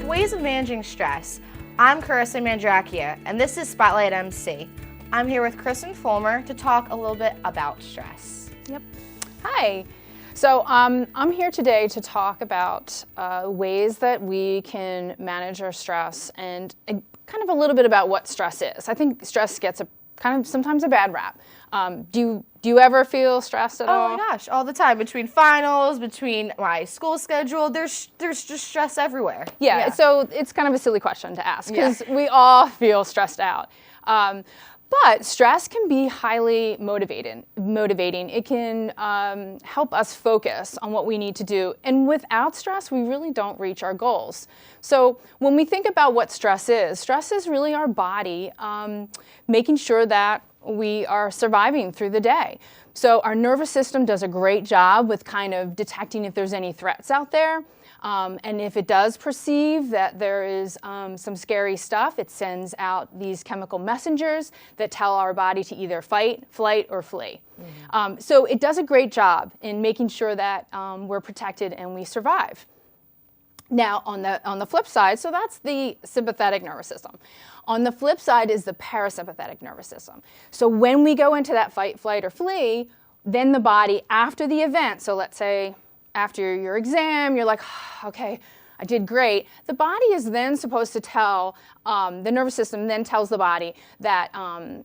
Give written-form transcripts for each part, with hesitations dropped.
with ways of managing stress, I'm Carissa Mandrakia, and this is Spotlight MC. I'm here with Kristen Fulmer to talk a little bit about stress. Yep. Hi. So I'm here today to talk about ways that we can manage our stress and kind of a little bit about what stress is. I think stress gets a kind of sometimes a bad rap. Do you ever feel stressed at all? Oh my gosh, all the time. Between finals, between my school schedule, there's just stress everywhere. Yeah. So it's kind of a silly question to ask because we all feel stressed out. But stress can be highly motivating. It can help us focus on what we need to do. And without stress, we really don't reach our goals. So when we think about what stress is really our body making sure that we are surviving through the day. So our nervous system does a great job with kind of detecting if there's any threats out there. And if it does perceive that there is some scary stuff, it sends out these chemical messengers that tell our body to either fight, flight, or flee. Mm-hmm. So it does a great job in making sure that we're protected and we survive. Now, on the flip side, so that's the sympathetic nervous system. On the flip side is the parasympathetic nervous system. So when we go into that fight, flight, or flee, then the body after the event, so let's say after your exam, you're like, okay, I did great. The body is then supposed to tell, the nervous system then tells the body that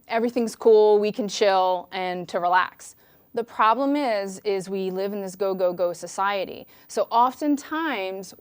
everything's cool, we can chill, and to relax. The problem is we live in this go, go, go society. So oftentimes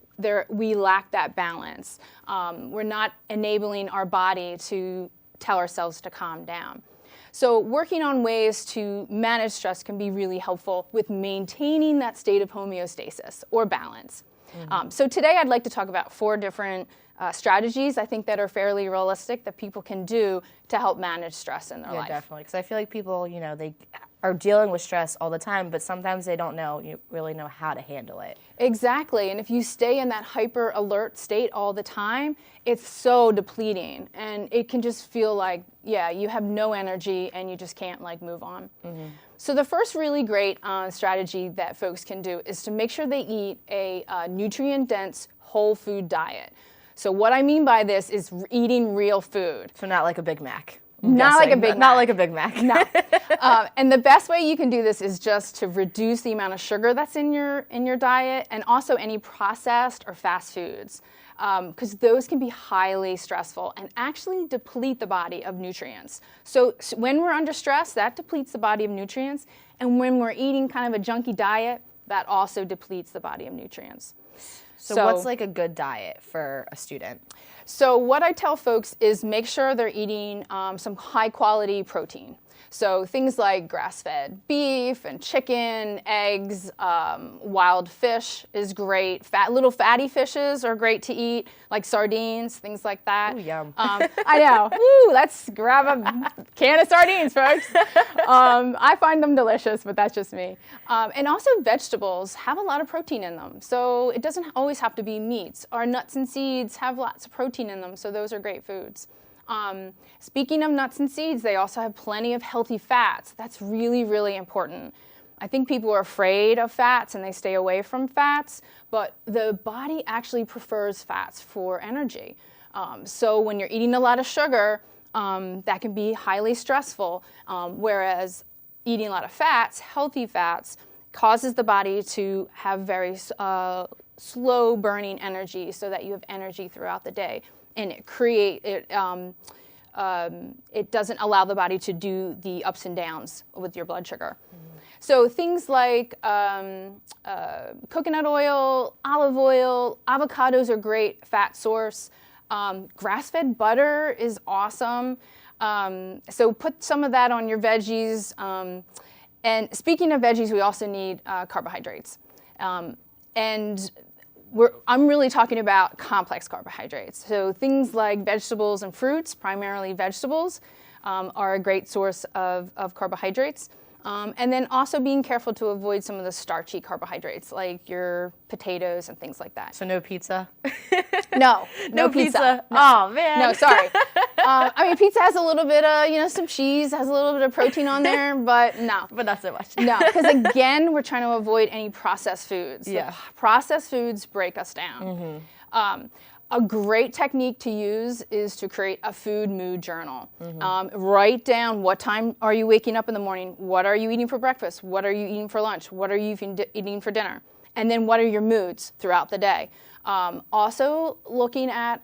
we lack that balance. We're not enabling our body to tell ourselves to calm down. So working on ways to manage stress can be really helpful with maintaining that state of homeostasis or balance. Mm-hmm. So today I'd like to talk about 4 different strategies I think that are fairly realistic that people can do to help manage stress in their life. Yeah, definitely. Because I feel like people, they are dealing with stress all the time, but sometimes they don't really know how to handle it. Exactly. And if you stay in that hyper alert state all the time, it's so depleting. And it can just feel like, you have no energy and you just can't move on. Mm-hmm. So the first really great strategy that folks can do is to make sure they eat a nutrient-dense whole food diet. So what I mean by this is eating real food. So not like a Big Mac. Not like a Big Mac. Not like a Big Mac. No. And the best way you can do this is just to reduce the amount of sugar that's in your diet and also any processed or fast foods. Because those can be highly stressful and actually deplete the body of nutrients. So when we're under stress, that depletes the body of nutrients. And when we're eating kind of a junky diet, that also depletes the body of nutrients. So what's like a good diet for a student? So what I tell folks is make sure they're eating some high quality protein. So things like grass-fed beef and chicken, eggs, wild fish is great. Little fatty fishes are great to eat, like sardines, things like that. Ooh, yum. I know. Ooh, let's grab a can of sardines, folks. I find them delicious, but that's just me. And also vegetables have a lot of protein in them. So it doesn't always have to be meats. Our nuts and seeds have lots of protein in them, so those are great foods. Speaking of nuts and seeds, they also have plenty of healthy fats. That's really, really important. I think people are afraid of fats and they stay away from fats, but the body actually prefers fats for energy. So when you're eating a lot of sugar, that can be highly stressful, whereas eating a lot of fats, healthy fats, causes the body to have very slow burning energy so that you have energy throughout the day. And it doesn't allow the body to do the ups and downs with your blood sugar. Mm-hmm. So things like coconut oil, olive oil, avocados are great fat source. Grass-fed butter is awesome. So put some of that on your veggies. And speaking of veggies, we also need carbohydrates. I'm really talking about complex carbohydrates. So things like vegetables and fruits, primarily vegetables, are a great source of carbohydrates. And then also being careful to avoid some of the starchy carbohydrates, like your potatoes and things like that. So no pizza? No pizza. No. Oh, man. No, sorry. Pizza has a little bit of, some cheese, has a little bit of protein on there, but no. But not so much. No, because again, we're trying to avoid any processed foods. Yeah. So processed foods break us down. Mm-hmm. A great technique to use is to create a food mood journal. Write down what time are you waking up in the morning, what are you eating for breakfast, what are you eating for lunch, what are you eating for dinner, and then what are your moods throughout the day. Also looking at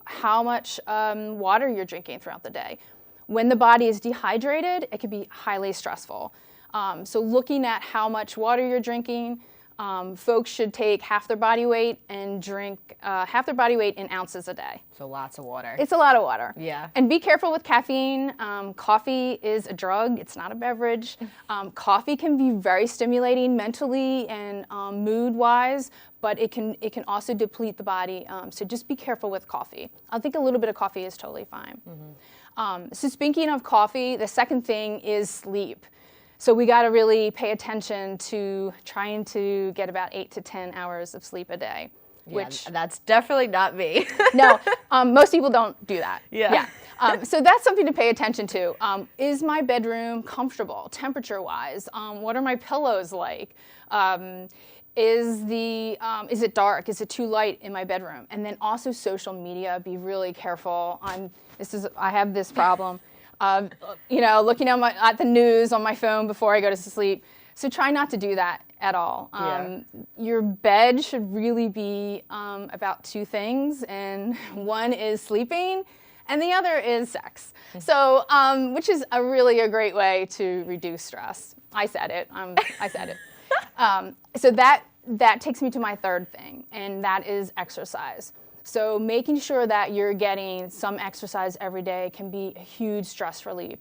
how much water you're drinking throughout the day. When the body is dehydrated, it can be highly stressful. So looking at how much water you're drinking, folks should take half their body weight and drink half their body weight in ounces a day. So lots of water. It's a lot of water. Yeah. And be careful with caffeine. Coffee is a drug. It's not a beverage. Coffee can be very stimulating mentally and mood-wise, but it can also deplete the body. So just be careful with coffee. I think a little bit of coffee is totally fine. So speaking of coffee, the second thing is sleep. So we got to really pay attention to trying to get about 8 to 10 hours of sleep a day. Yeah, Which that's definitely not me. no, most people don't do that. Yeah. So that's something to pay attention to. Is my bedroom comfortable, temperature-wise? What are my pillows like? Is it dark? Is it too light in my bedroom? And then also social media. Be really careful. I have this problem. Looking at the news on my phone before I go to sleep. So try not to do that at all. Your bed should really be about two things, and one is sleeping, and the other is sex. So, which is a great way to reduce stress. I said it. I said it. So that takes me to my third thing, and that is exercise. So making sure that you're getting some exercise every day can be a huge stress relief.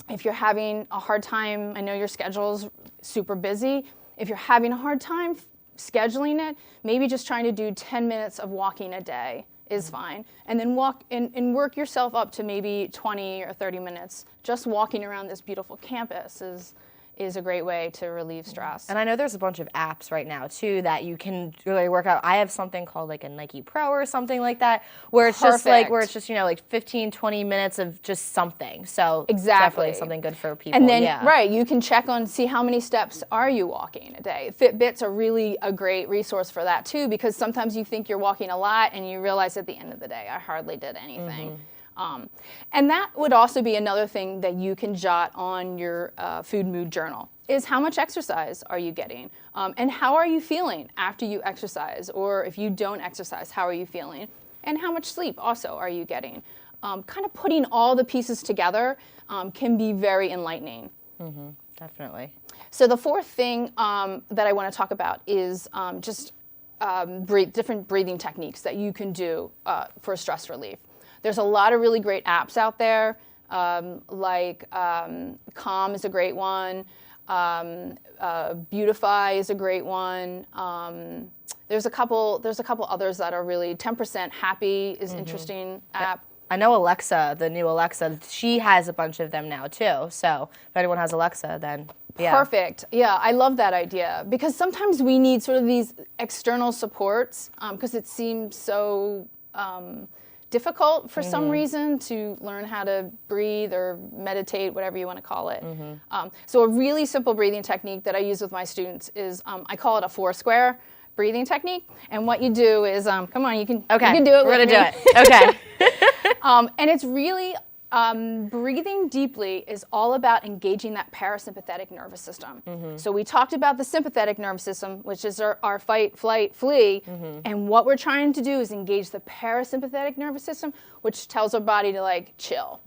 If you're having a hard time, I know your schedule's super busy. If you're having a hard time scheduling it, maybe just trying to do 10 minutes of walking a day is fine. And then walk and work yourself up to maybe 20 or 30 minutes. Just walking around this beautiful campus is a great way to relieve stress. And I know there's a bunch of apps right now too that you can really work out. I have something called like a Nike Pro or something like that where it's just 15, 20 minutes of just something. So exactly. Definitely something good for people. And then, right, you can check on, see how many steps are you walking a day. Fitbits are really a great resource for that too, because sometimes you think you're walking a lot and you realize at the end of the day, I hardly did anything. And that would also be another thing that you can jot on your food mood journal, is how much exercise are you getting? And how are you feeling after you exercise? Or if you don't exercise, how are you feeling? And how much sleep also are you getting? Kind of putting all the pieces together can be very enlightening. Definitely. So the fourth thing that I want to talk about is different breathing techniques that you can do for stress relief. There's a lot of really great apps out there, like Calm is a great one, Beautify is a great one. There's a couple others that are really 10% Happy is an interesting app. I know Alexa, the new Alexa, she has a bunch of them now too. So if anyone has Alexa, then yeah. Perfect. Yeah, I love that idea, because sometimes we need sort of these external supports because it seems so difficult for some reason to learn how to breathe or meditate, whatever you want to call it. So a really simple breathing technique that I use with my students is I call it a 4-square breathing technique. And what you do is, come on, you can do it. We're gonna do it. Okay. And it's really breathing deeply is all about engaging that parasympathetic nervous system. So we talked about the sympathetic nervous system, which is our fight, flight, flee. And what we're trying to do is engage the parasympathetic nervous system, which tells our body to like chill.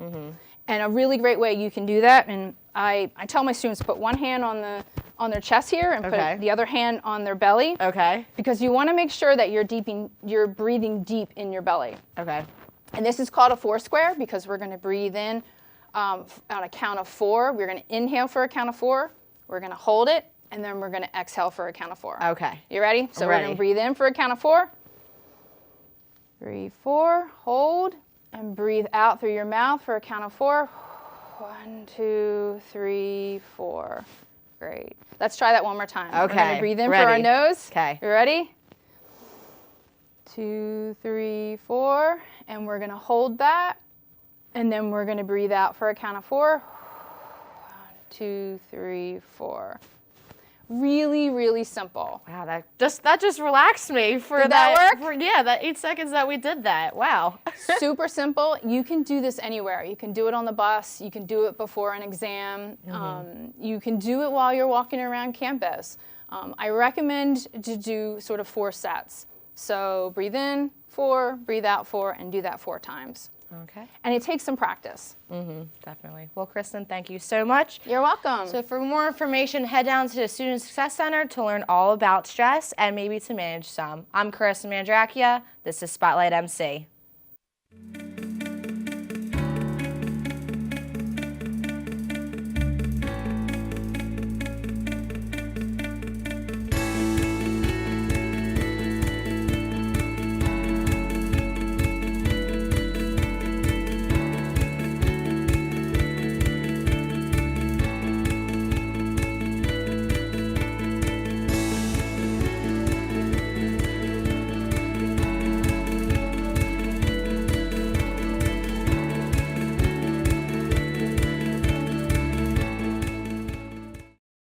And a really great way you can do that, and I tell my students, put one hand on their chest here and put the other hand on their belly. Okay. Because you want to make sure that you're breathing deep in your belly. Okay. And this is called a 4-square because we're going to breathe in on a count of 4. We're going to inhale for a count of 4. We're going to hold it, and then we're going to exhale for a count of 4. Okay. You ready? So we're going to breathe in for a count of 4. 3, 4. Hold, and breathe out through your mouth for a count of 4. 1, 2, 3, 4. Great. Let's try that one more time. Okay. We're going to breathe in for our nose. Okay. You ready? 2, 3, 4. And we're going to hold that, and then we're going to breathe out for a count of 4. 1, 2, 3, 4. Really, really simple. Wow, that just relaxed me for Did that work? That 8 seconds that we did that. Wow. Super simple. You can do this anywhere. You can do it on the bus. You can do it before an exam. You can do it while you're walking around campus. I recommend to do sort of 4 sets. So breathe in 4, breathe out 4, and do that 4 times. Okay. And it takes some practice. Definitely. Well, Kristen, thank you so much. You're welcome. So for more information, head down to the Student Success Center to learn all about stress and maybe to manage some. I'm Carissa Mandrakia. This is Spotlight MC.